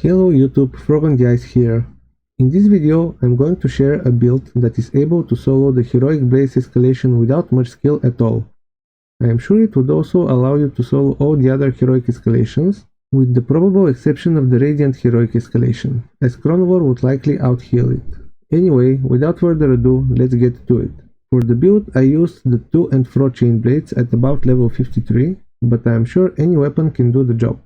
Hello YouTube, Frog on the Ice here. In this video I'm going to share a build that is able to solo the Heroic Blaze Escalation without much skill at all. I am sure it would also allow you to solo all the other Heroic Escalations, with the probable exception of the Radiant Heroic Escalation, as Chronivore would likely out-heal it. Anyway, without further ado, let's get to it. For the build I used the 2 and Fro chain blades at about level 53, but I am sure any weapon can do the job.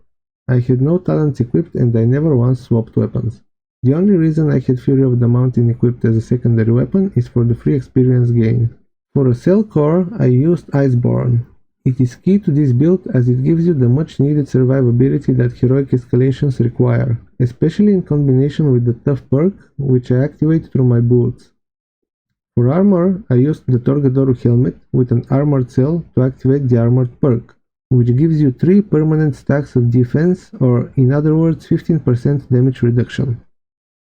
I had no talents equipped and I never once swapped weapons. The only reason I had Fury of the Mountain equipped as a secondary weapon is for the free experience gain. For a cell core I used Iceborne. It is key to this build as it gives you the much needed survivability that Heroic Escalations require, especially in combination with the Tough perk, which I activate through my boots. For armor I used the Torgadoru helmet with an armored cell to activate the armored perk, which gives you 3 permanent stacks of defense, or in other words 15% damage reduction.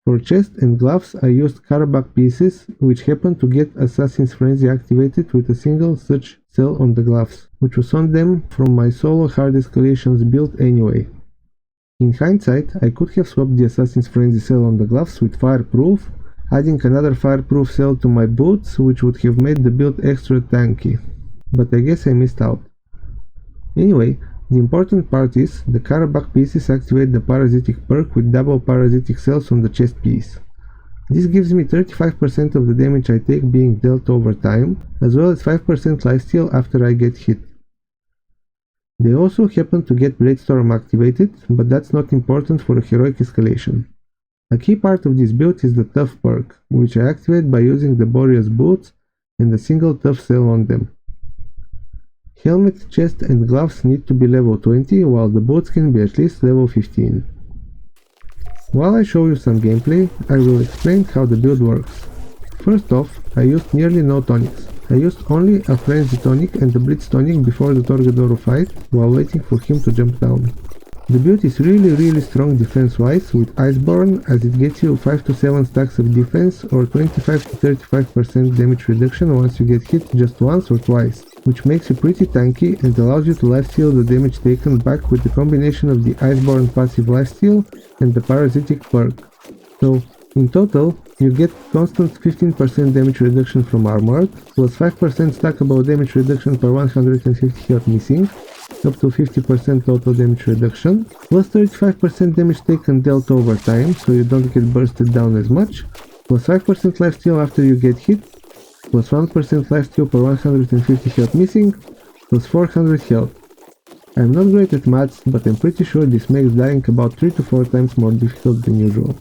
For chest and gloves I used Karabakh pieces, which happen to get Assassin's Frenzy activated with a single such cell on the gloves, which was on them from my solo hard escalations build anyway. In hindsight I could have swapped the Assassin's Frenzy cell on the gloves with Fireproof, adding another Fireproof cell to my boots, which would have made the build extra tanky, but I guess I missed out. Anyway, the important part is the Karabakh pieces activate the parasitic perk with double parasitic cells on the chest piece. This gives me 35% of the damage I take being dealt over time, as well as 5% lifesteal after I get hit. They also happen to get Bladestorm activated, but that's not important for a Heroic Escalation. A key part of this build is the Tough perk, which I activate by using the Boreas boots and a single Tough cell on them. Helmet, chest and gloves need to be level 20, while the boots can be at least level 15. While I show you some gameplay, I will explain how the build works. First off, I used nearly no tonics. I used only a Frenzy tonic and a Blitz tonic before the Torgadoru fight, while waiting for him to jump down. The build is really strong defense-wise with Iceborne, as it gets you 5 to 7 stacks of defense or 25 to 35% damage reduction once you get hit just once or twice, which makes you pretty tanky and allows you to lifesteal the damage taken back with the combination of the Iceborne passive lifesteal and the parasitic perk. So, in total, you get constant 15% damage reduction from armored, plus 5% stackable damage reduction per 150 health missing, up to 50% total damage reduction, plus 35% damage taken dealt over time, so you don't get bursted down as much, plus 5% lifesteal after you get hit, plus 1% lifesteal per 150 health missing, plus 400 health. I'm not great at maths, but I'm pretty sure this makes dying about 3 to 4 times more difficult than usual.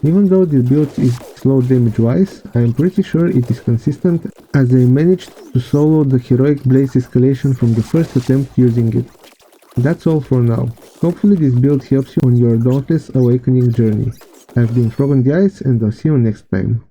Even though this build is slow damage wise, I am pretty sure it is consistent, as I managed to solo the Heroic Blaze Escalation from the first attempt using it. That's all for now. Hopefully this build helps you on your Dauntless awakening journey. I've been Frog on the Ice and I'll see you next time.